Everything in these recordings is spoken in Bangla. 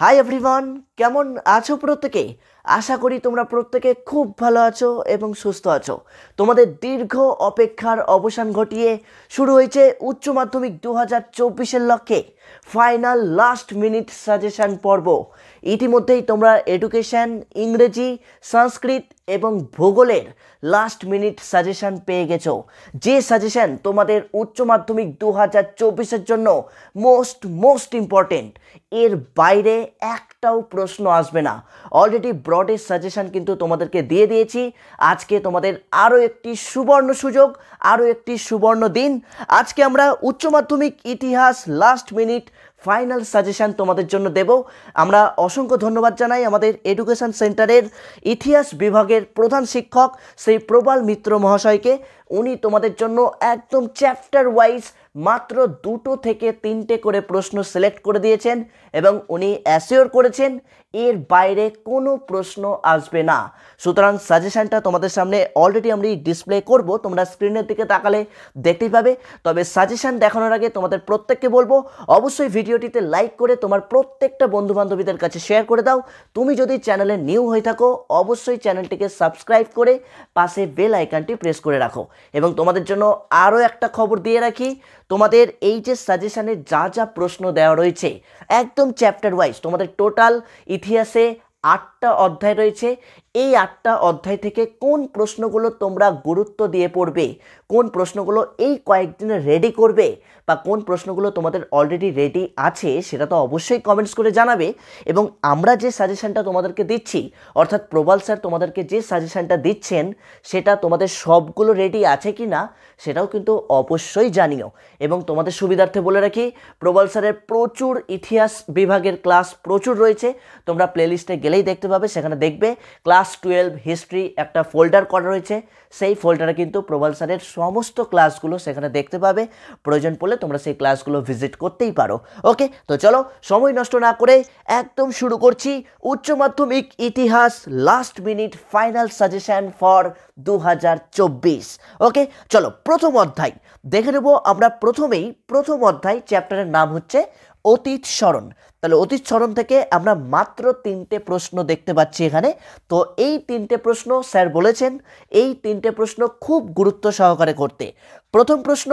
হাই এভরিওয়ান, কেমন আছো প্রত্যেকে? আশা করি তোমরা প্রত্যেকে খুব ভালো আছো এবং সুস্থ আছো। তোমাদের দীর্ঘ অপেক্ষার অবসান ঘটিয়ে শুরু হয়েছে উচ্চ মাধ্যমিক 2024-এর লক্ষ্যে ফাইনাল লাস্ট মিনিট সাজেশন পর্ব। ইতিমধ্যেই তোমরা এডুকেশন, ইংরেজি, সংস্কৃত এবং ভূগোলের লাস্ট মিনিট সাজেশন পেয়ে গেছো, যে সাজেশন তোমাদের উচ্চ মাধ্যমিক 2024-এর জন্য মোস্ট ইম্পর্টেন্ট। এর বাইরে একটাও প্রশ্ন আসবে না। অলরেডি ব্রডের সাজেশন কিন্তু তোমাদেরকে দিয়ে দিয়েছি। আজকে তোমাদের আরও একটি সুবর্ণ সুযোগ, আরও একটি সুবর্ণ দিন। আজকে আমরা উচ্চ মাধ্যমিক ইতিহাস লাস্ট মিনিট ফাইনাল সাজেশন তোমাদের জন্য দেব। আমরা অসংখ্য ধন্যবাদ জানাই আমাদের এডুকেশন সেন্টারের ইতিহাস বিভাগের প্রধান শিক্ষক শ্রী প্রবাল মিত্র মহাশয়কে। উনি তোমাদের জন্য একদম চ্যাপ্টার ওয়াইজ মাত্র 2 থেকে 3টে করে প্রশ্ন সিলেক্ট করে দিয়েছেন এবং উনি অ্যাসিওর করেছেন এর বাইরে কোনো প্রশ্ন আসবে না। সুতরাং সাজেশনটা তোমাদের সামনে অলরেডি আমি ডিসপ্লে করব, তোমরা স্ক্রিনের দিকে তাকালে দেখতেই পাবে। তবে সাজেশন দেখানোর আগে তোমাদের প্রত্যেককে বলবো অবশ্যই ভিডিওটিতে লাইক করে তোমার প্রত্যেকটা বন্ধুবান্ধবীদের কাছে শেয়ার করে দাও। তুমি যদি চ্যানেলে নিউ হয়ে থাকো অবশ্যই চ্যানেলটিকে সাবস্ক্রাইব করে পাশে বেল আইকনটি প্রেস করে রাখো। এবং তোমাদের জন্য আরও একটা খবর দিয়ে রাখি, তোমাদের এই যে সাজেশনে যা যা প্রশ্ন দেওয়া রয়েছে একদম চ্যাপ্টার ওয়াইজ, তোমাদের টোটাল ইতিহাসে 8টা অধ্যায় রয়েছে। এই 8টা অধ্যায় থেকে কোন প্রশ্নগুলো তোমরা গুরুত্ব দিয়ে পড়বে, কোন প্রশ্নগুলো এই কয়েকদিনে রেডি করবে, বা কোন প্রশ্নগুলো তোমাদের অলরেডি রেডি আছে সেটা তো অবশ্যই কমেন্টস করে জানাবে। এবং আমরা যে সাজেশনটা তোমাদেরকে দিচ্ছি, অর্থাৎ প্রবাল স্যার তোমাদেরকে যে সাজেশনটা দিচ্ছেন সেটা তোমাদের সবগুলো রেডি আছে কি না সেটাও কিন্তু অবশ্যই জানিও। এবং তোমাদের সুবিধার্থে বলে রাখি, প্রবাল স্যারের প্রচুর ইতিহাস বিভাগের ক্লাস প্রচুর রয়েছে। তোমরা প্লেলিস্টে গেলেই দেখতে পাবে, সেখানে দেখবে ক্লাস 12 হিস্ট্রি একটা ফোল্ডার করা রয়েছে। সেই ফোল্ডারে কিন্তু প্রবাল স্যারের সমস্ত ক্লাসগুলো সেখানে দেখতে পাবে। প্রয়োজন পড়লে তোমরা সেই ক্লাসগুলো ভিজিট করতেই পারো। ওকে, তো চলো সময় নষ্ট না করে একদম শুরু করছি উচ্চ মাধ্যমিক ইতিহাস last minute final suggestion for 2024। ওকে, চলো প্রথম অধ্যায় দেখে নেব আমরা। প্রথম অধ্যায় চ্যাপ্টারের নাম হচ্ছে অতীত স্মরণ। তাহলে অতীত স্মরণ থেকে আমরা মাত্র 3টে প্রশ্ন দেখতে পাচ্ছি এখানে। তো এই 3টে প্রশ্ন স্যার বলেছেন এই 3টে প্রশ্ন খুব গুরুত্ব সহকারে করতে। প্রথম প্রশ্ন,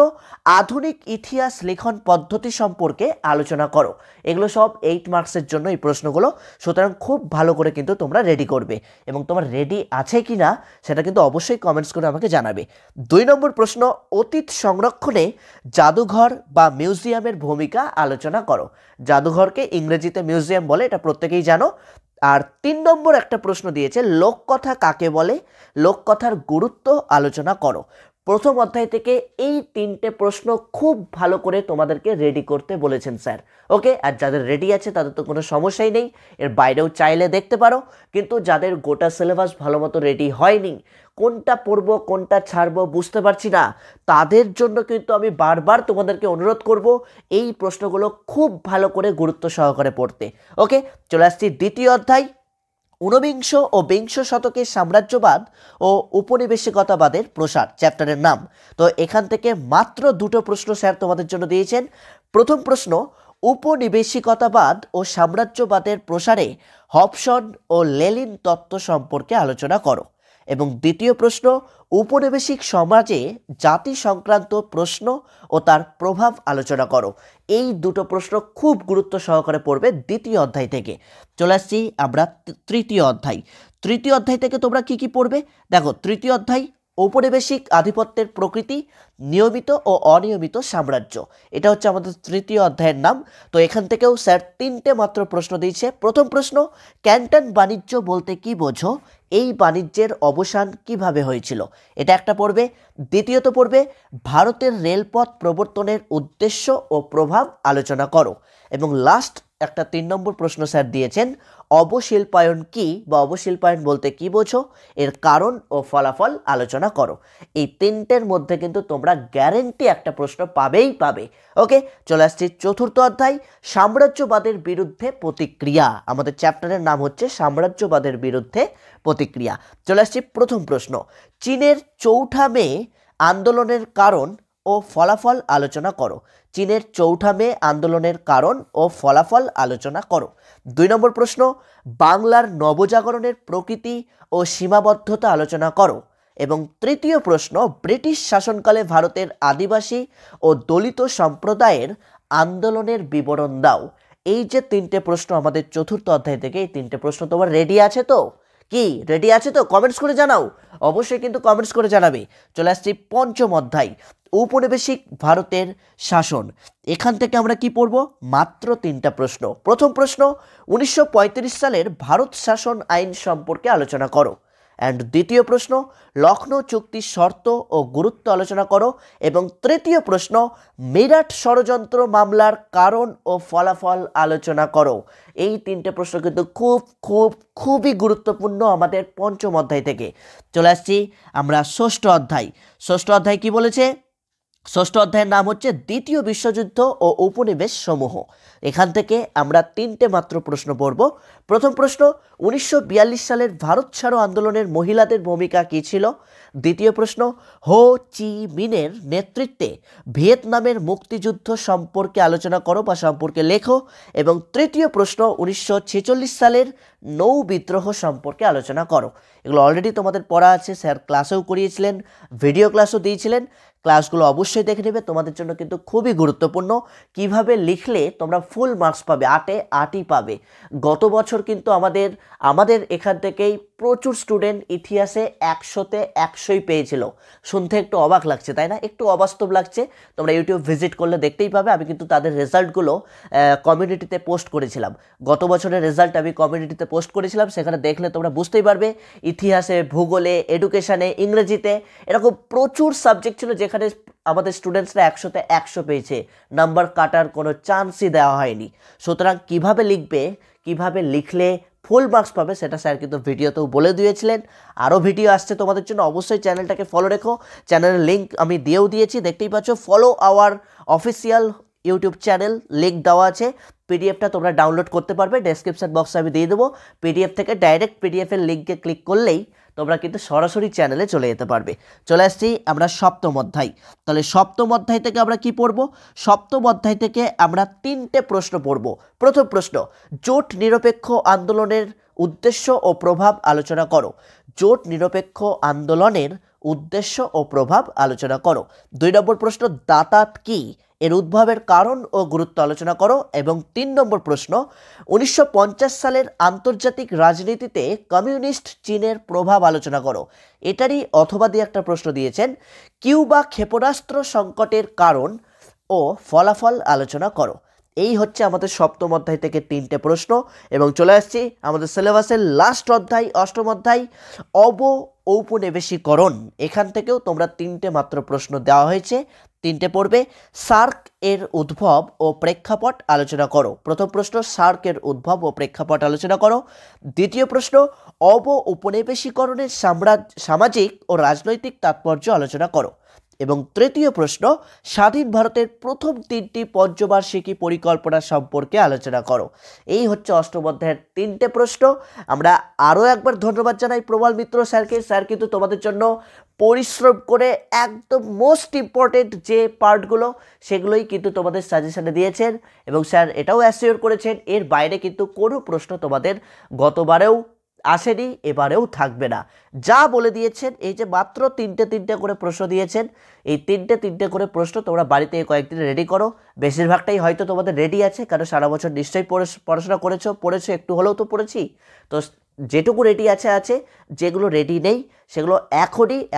আধুনিক ইতিহাস লিখন পদ্ধতি সম্পর্কে আলোচনা করো। এগুলো সব 8 মার্কসের জন্য এই প্রশ্নগুলো, সুতরাং খুব ভালো করে কিন্তু তোমরা রেডি করবে। এবং তোমার রেডি আছে কি না সেটা কিন্তু অবশ্যই কমেন্টস করে আমাকে জানাবে। 2 নম্বর প্রশ্ন, অতীত সংরক্ষণে জাদুঘর বা মিউজিয়ামের ভূমিকা আলোচনা করো। জাদুঘরকে ইংরেজিতে মিউজিয়াম বলে, এটা প্রত্যেকেই জানো। আর 3 নম্বর একটা প্রশ্ন দিয়েছে, লোককথা কাকে বলে, লোককথার গুরুত্ব আলোচনা করো। প্রথম অধ্যায় থেকে এই 3টে প্রশ্ন খুব ভালো করে তোমাদেরকে রেডি করতে বলেছেন স্যার। ওকে, আর যাদের রেডি আছে তাদের তো কোনো সমস্যাই নেই, এর বাইরেও চাইলে দেখতে পারো। কিন্তু যাদের গোটা সিলেবাস ভালো মতো রেডি হয়নি, কোনটা পড়বো কোনটা ছাড়বো বুঝতে পারছি না, তাদের জন্য কিন্তু আমি বারবার তোমাদেরকে অনুরোধ করব এই প্রশ্নগুলো খুব ভালো করে গুরুত্ব সহকারে পড়তে। ওকে, চলে আসছি দ্বিতীয় অধ্যায়, ঊনবিংশ ও বিংশ শতকের সাম্রাজ্যবাদ ও উপনিবেশিকতাবাদের প্রসার, চ্যাপ্টারের নাম। তো এখান থেকে মাত্র 2টো প্রশ্ন স্যার তোমাদের জন্য দিয়েছেন। প্রথম প্রশ্ন, উপনিবেশিকতাবাদ ও সাম্রাজ্যবাদের প্রসারে হবসন ও লেনিন তত্ত্ব সম্পর্কে আলোচনা করো। এবং দ্বিতীয় প্রশ্ন, উপনিবেশিক সমাজে জাতি সংক্রান্ত প্রশ্ন ও তার প্রভাব আলোচনা করো। এই 2টো প্রশ্ন খুব গুরুত্ব সহকারে পড়বে দ্বিতীয় অধ্যায় থেকে। চলে আসছি আমরা তৃতীয় অধ্যায়। তৃতীয় অধ্যায় থেকে তোমরা কি পড়বে দেখো। তৃতীয় অধ্যায়, ঔপনিবেশিক আধিপত্যের প্রকৃতি, নিয়মিত ও অনিয়মিত সাম্রাজ্য, এটা হচ্ছে আমাদের তৃতীয় অধ্যায়ের নাম। তো এখান থেকেও স্যার 3টে মাত্র প্রশ্ন দিয়েছে। প্রথম প্রশ্ন, ক্যান্টন বাণিজ্য বলতে কি বোঝো, এই বাণিজ্যের অবসান কিভাবে হয়েছিল, এটা একটা পড়বে। দ্বিতীয়ত পড়বে, ভারতের রেলপথ প্রবর্তনের উদ্দেশ্য ও প্রভাব আলোচনা করো। এবং লাস্ট একটা 3 নম্বর প্রশ্ন স্যার দিয়েছেন, অবশিল্পায়ন কি বা অবশিল্পায়ন বলতে কি বোঝো, এর কারণ ও ফলাফল আলোচনা করো। এই 3টের মধ্যে কিন্তু তোমরা গ্যারেন্টি একটা প্রশ্ন পাবেই পাবে। ওকে, চলে আসছি চতুর্থ অধ্যায়, সাম্রাজ্যবাদের বিরুদ্ধে প্রতিক্রিয়া। আমাদের চ্যাপ্টারের নাম হচ্ছে সাম্রাজ্যবাদের বিরুদ্ধে প্রতিক্রিয়া। চলে আসছি প্রথম প্রশ্ন, চীনের চৌঠা মে আন্দোলনের কারণ ও ও ফলাফল আলোচনা করো। চীনের চৌঠা মে আন্দোলনের কারণ ও ফলাফল আলোচনা করো। 2 নম্বর প্রশ্ন, বাংলার নবজাগরণের প্রকৃতি ও সীমাবদ্ধতা আলোচনা করো। এবং তৃতীয় প্রশ্ন, ব্রিটিশ শাসনকালে ভারতের আদিবাসী ও দলিত সম্প্রদায়ের আন্দোলনের বিবরণ দাও। এই যে 3টে প্রশ্ন আমাদের চতুর্থ অধ্যায় থেকে, এই 3টে প্রশ্ন তোমার রেডি আছে তো? কি রেডি আছে তো? কমেন্টস করে জানাও, অবশ্যই কিন্তু কমেন্টস করে জানাবে। চলে আসছি পঞ্চম অধ্যায়, ঔপনিবেশিক ভারতের শাসন। এখান থেকে আমরা কি পড়ব? মাত্র 3টা প্রশ্ন। প্রথম প্রশ্ন, 1935 সালের ভারত শাসন আইন সম্পর্কে আলোচনা করো। অ্যান্ড দ্বিতীয় প্রশ্ন, লখনৌ চুক্তির শর্ত ও গুরুত্ব আলোচনা করো। এবং তৃতীয় প্রশ্ন, মিরাট ষড়যন্ত্র মামলার কারণ ও ফলাফল আলোচনা করো। এই 3টে প্রশ্ন কিন্তু খুবই গুরুত্বপূর্ণ আমাদের পঞ্চম অধ্যায় থেকে। চলে আসছি আমরা ষষ্ঠ অধ্যায়। ষষ্ঠ অধ্যায় কি বলেছে? ষষ্ঠ অধ্যায়ের নাম হচ্ছে দ্বিতীয় বিশ্বযুদ্ধ ও উপনিবেশ সমূহ। এখান থেকে আমরা 3টে মাত্র প্রশ্ন পড়ব। প্রথম প্রশ্ন, 1942 সালের ভারত ছাড়ো আন্দোলনের মহিলাদের ভূমিকা কী ছিল? দ্বিতীয় প্রশ্ন, হো চি মিনের নেতৃত্বে ভিয়েতনামের মুক্তিযুদ্ধ সম্পর্কে আলোচনা করো বা সম্পর্কে লেখো। এবং তৃতীয় প্রশ্ন, 1946 সালের নৌ বিদ্রোহ সম্পর্কে আলোচনা করো। এগুলো অলরেডি তোমাদের পড়া আছে, স্যার ক্লাসেও করিয়েছিলেন, ভিডিও ক্লাসও দিয়েছিলেন। ক্লাসগুলো অবশ্যই দেখে নেবে, তোমাদের জন্য কিন্তু খুবই গুরুত্বপূর্ণ। কিভাবে লিখলে তোমরা ফুল মার্কস পাবে, 8-এ 8ই পাবে। গত বছর কিন্তু আমাদের এখান থেকেই প্রচুর স্টুডেন্ট ইতিহাসে 100-তে 100ই পেয়েছিল। শুনতে একটু অবাক লাগছে, তাই না? একটু অবাস্তব লাগছে। তোমরা ইউটিউব ভিজিট করলে দেখতেই পাবে। আমি কিন্তু তাদের রেজাল্টগুলো কমিউনিটিতে পোস্ট করেছিলাম। গত বছরের রেজাল্ট আমি কমিউনিটিতে পোস্ট করেছিলাম, সেখানে দেখলে তোমরা বুঝতেই পারবে। ইতিহাসে, ভূগোলে, এডুকেশানে, ইংরেজিতে এরকম প্রচুর সাবজেক্ট ছিল যেখানে আমাদের স্টুডেন্টসরা 100-তে 100 পেয়েছে। নাম্বার কাটার কোনো চান্সই দেওয়া হয়নি। সুতরাং কিভাবে লিখবে, কিভাবে লিখলে ফুল মার্কস পাবে, সেটা স্যার কিন্তু ভিডিওতেও বলে দিয়েছিলেন। আরও ভিডিও আসছে তোমাদের জন্য, অবশ্যই চ্যানেলটাকে ফলো রেখো। চ্যানেলের লিঙ্ক আমি দিয়েও দিয়েছি, দেখতেই পাচ্ছ। Follow our official YouTube channel, link দেওয়া আছে। পিডিএফটা তোমরা ডাউনলোড করতে পারবে, ডেসক্রিপশন বক্সে আমি দিয়ে দেবো। পিডিএফ থেকে ডাইরেক্ট পিডিএফের লিঙ্কে ক্লিক করলেই তোমরা কিন্তু সরাসরি চ্যানেলে চলে যেতে পারবে। চলে আসছি আমরা সপ্তম অধ্যায়। তাহলে সপ্তম অধ্যায় থেকে আমরা কি পড়ব? সপ্তম অধ্যায় থেকে আমরা 3টে প্রশ্ন পড়ব। প্রথম প্রশ্ন, জোট নিরপেক্ষ আন্দোলনের উদ্দেশ্য ও প্রভাব আলোচনা করো। জোট নিরপেক্ষ আন্দোলনের উদ্দেশ্য ও প্রভাব আলোচনা করো। 2 নম্বর প্রশ্ন, দাতাত কি? এর উদ্ভবের কারণ ও গুরুত্ব আলোচনা করো। এবং 3 নম্বর প্রশ্ন, 1950 সালের আন্তর্জাতিক রাজনীতিতে কমিউনিস্ট চীনের প্রভাব আলোচনা করো। এটারই অথবা দিয়ে একটা প্রশ্ন দিয়েছেন, কিউবা ক্ষেপণাস্ত্র সংকটের কারণ ও ফলাফল আলোচনা করো। এই হচ্ছে আমাদের সপ্তম অধ্যায় থেকে 3টে প্রশ্ন। এবং চলে আসছি আমাদের সিলেবাসের লাস্ট অধ্যায়, অষ্টম অধ্যায়, ঔপনিবেশিকরণ। এখান থেকেও তোমরা 3টে মাত্র প্রশ্ন দেওয়া হয়েছে, 3টে পড়বে। সার্ক এর উদ্ভব ও প্রেক্ষাপট আলোচনা করো। প্রথম প্রশ্ন, সার্ক এর উদ্ভব ও প্রেক্ষাপট আলোচনা করো। দ্বিতীয় প্রশ্ন, ঔপনিবেশিকরণের সামাজিক ও রাজনৈতিক তাৎপর্য আলোচনা করো। এবং তৃতীয় প্রশ্ন, স্বাধীন ভারতের প্রথম 3টি পঞ্চবার্ষিকী পরিকল্পনা সম্পর্কে আলোচনা করো। এই হচ্ছে অষ্টম অধ্যায়ের 3টে প্রশ্ন। আমরা আরও একবার ধন্যবাদ জানাই প্রবাল মিত্র স্যারকে। স্যার কিন্তু তোমাদের জন্য পরিশ্রম করে একদম মোস্ট ইম্পর্টেন্ট যে পার্টগুলো সেগুলোই কিন্তু তোমাদের সাজেশনে দিয়েছেন। এবং স্যার এটাও অ্যাসিওর করেছেন এর বাইরে কিন্তু কোনো প্রশ্ন তোমাদের গতবারেও আসেনি, এবারেও থাকবে না। যা বলে দিয়েছেন, এই যে মাত্র 3টে করে প্রশ্ন দিয়েছেন, এই 3টে করে প্রশ্ন তোমরা বাড়িতে কয়েকদিন রেডি করো। বেশিরভাগটাই হয়তো তোমাদের রেডি আছে, কারণ সারা বছর নিশ্চয়ই পড়াশোনা পড়েছো, একটু হলেও তো পড়েছি। তো যেটুকু রেডি আছে, যেগুলো রেডি নেই সেগুলো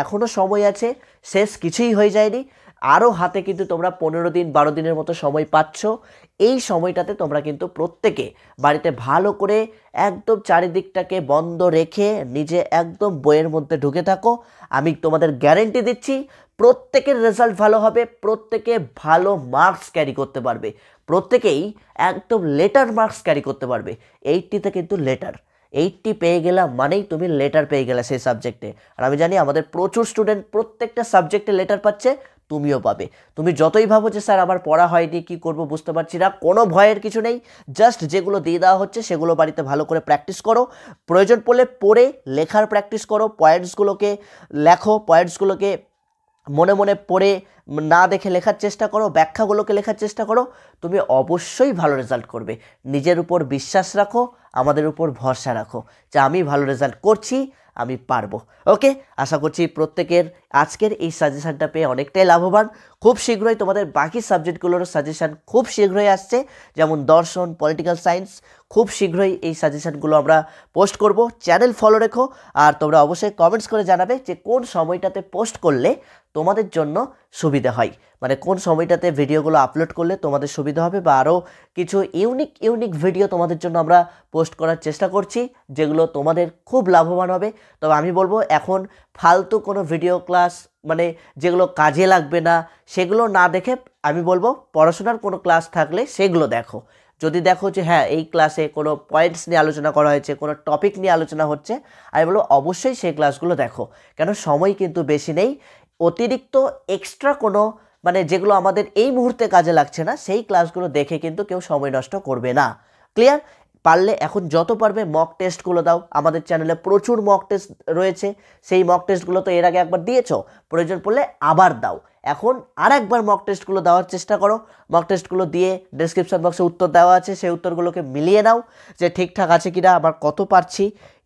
এখনও সময় আছে, শেষ কিছুই হয়ে যায়নি। আরও হাতে কিন্তু তোমরা 15 দিন 12 দিনের মতো সময় পাচ্ছ। এই সময়টাতে তোমরা কিন্তু প্রত্যেকে বাড়িতে ভালো করে একদম চারিদিকটাকে বন্ধ রেখে নিজে একদম বইয়ের মধ্যে ঢুকে থাকো। আমি তোমাদের গ্যারেন্টি দিচ্ছি প্রত্যেকের রেজাল্ট ভালো হবে, প্রত্যেকে ভালো মার্কস ক্যারি করতে পারবে, প্রত্যেকেই একদম লেটার মার্কস ক্যারি করতে পারবে। 80তে কিন্তু লেটার, 80 পেয়ে গেলাম মানেই তুমি লেটার পেয়ে গেলে সেই সাবজেক্টে। আর আমি জানি আমাদের প্রচুর স্টুডেন্ট প্রত্যেকটা সাবজেক্টে লেটার পাচ্ছে, তুমিও পাবে। তুমি যতই ভাবো যে স্যার আমার পড়া হয়নি, কি করব বুঝতে পারছি না, কোনো ভয়ের কিছু নেই। জাস্ট যেগুলো দিয়ে দেওয়া হচ্ছে সেগুলো বাড়িতে ভালো করে প্র্যাকটিস করো। প্রয়োজন পড়লে পড়ে লেখার প্র্যাকটিস করো, পয়েন্টসগুলোকে লেখো, পয়েন্টসগুলোকে মনে মনে পড়ে না দেখে লেখার চেষ্টা করো, ব্যাখ্যাগুলোকে লেখার চেষ্টা করো, তুমি অবশ্যই ভালো রেজাল্ট করবে। নিজের উপর বিশ্বাস রাখো, আমাদের উপর ভরসা রাখো যে আমি ভালো রেজাল্ট করছি, আমি পারবো। ওকে, আশা করছি প্রত্যেকের আজকের এই সাজেশানটা পেয়ে অনেকটাই লাভবান। খুব শীঘ্রই তোমাদের বাকি সাবজেক্টগুলোরও সাজেশান খুব শীঘ্রই আসছে, যেমন দর্শন, পলিটিক্যাল সায়েন্স। খুব শীঘ্রই এই সাজেশানগুলো আমরা পোস্ট করব। চ্যানেল ফলো রেখো, আর তোমরা অবশ্যই কমেন্টস করে জানাবে যে কোন সময়টাতে পোস্ট করলে তোমাদের জন্য সুবিধা হয়, মানে কোন সময়টাতে ভিডিওগুলো আপলোড করলে তোমাদের সুবিধা হবে, বা আরও কিছু ইউনিক ভিডিও তোমাদের জন্য আমরা পোস্ট করার চেষ্টা করছি যেগুলো তোমাদের খুব লাভবান হবে। তবে আমি বলবো এখন ফালতু কোনো ভিডিও ক্লাস, মানে যেগুলো কাজে লাগবে না, সেগুলো না দেখে আমি বলবো পড়াশোনার কোনো ক্লাস থাকলে সেগুলো দেখো। যদি দেখো যে হ্যাঁ এই ক্লাসে কোনো পয়েন্টস নিয়ে আলোচনা করা হয়েছে, কোনো টপিক নিয়ে আলোচনা হচ্ছে, আমি বলবো অবশ্যই সেই ক্লাসগুলো দেখো, কেন সময় কিন্তু বেশি নেই। অতিরিক্ত এক্সট্রা কোনো, মানে যেগুলো আমাদের এই মুহূর্তে কাজে লাগছে না, সেই ক্লাসগুলো দেখে কিন্তু কেউ সময় নষ্ট করবে না। ক্লিয়ার? পারলে এখন যত পারবে মক টেস্টগুলো দাও। আমাদের চ্যানেলে প্রচুর মক টেস্ট রয়েছে, সেই মক টেস্টগুলো তো এর আগে একবার দিয়েছো, প্রয়োজন পড়লে আবার দাও। এখন আর একবার মক টেস্টগুলো দেওয়ার চেষ্টা করো। মক টেস্টগুলো দিয়ে ডেসক্রিপশন বক্সে উত্তর দেওয়া আছে, সেই উত্তরগুলোকে মিলিয়ে নাও যে ঠিকঠাক আছে কিনা, আবার কত পারছি,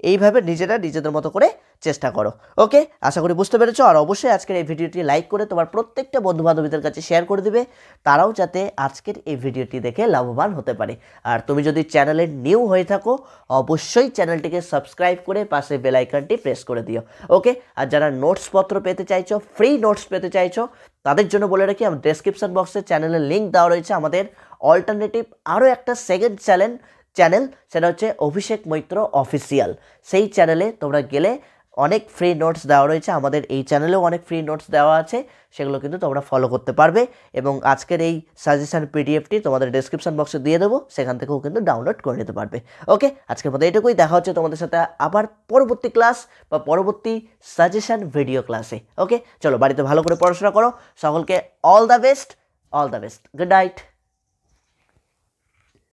এইভাবে নিজেদের মতো করে চেষ্টা করো। ওকে, আশা করি বুঝতে পেরেছো। আর অবশ্যই আজকের এই ভিডিওটি লাইক করে তোমার প্রত্যেকটা বন্ধুবান্ধবীদের কাছে শেয়ার করে দিবে, তারাও যাতে আজকের এই ভিডিওটি দেখে লাভবান হতে পারে। আর তুমি যদি চ্যানেলে নিউ হয়ে থাকো, অবশ্যই চ্যানেলটিকে সাবস্ক্রাইব করে পাশে বেল আইকনটি প্রেস করে দিও। ওকে, আর যারা নোটসপত্র পেতে চাইছো, ফ্রি নোটস পেতে চাইছো, তাদের জন্য বলে রাখি আমার ডেসক্রিপশন বক্সে চ্যানেলের লিঙ্ক দেওয়া রয়েছে আমাদের অল্টারনেটিভ আরও একটা সেকেন্ড চ্যানেল, সেটা হচ্ছে অভিষেক মৈত্র অফিসিয়াল। সেই চ্যানেলে তোমরা গেলে অনেক ফ্রি নোটস দেওয়া রয়েছে, আমাদের এই চ্যানেলেও অনেক ফ্রি নোটস দেওয়া আছে, সেগুলো কিন্তু তোমরা ফলো করতে পারবে। এবং আজকের এই সাজেশন পিডিএফটি তোমাদের ডেসক্রিপশন বক্সে দিয়ে দেবো, সেখান থেকেও কিন্তু ডাউনলোড করে নিতে পারবে। ওকে, আজকের মতো এটুকুই। দেখা হচ্ছে তোমাদের সাথে আবার পরবর্তী ক্লাস বা পরবর্তী সাজেশন ভিডিও ক্লাসে। ওকে, চলো বাড়িতে ভালো করে পড়াশোনা করো। সকলকে all the best, good night.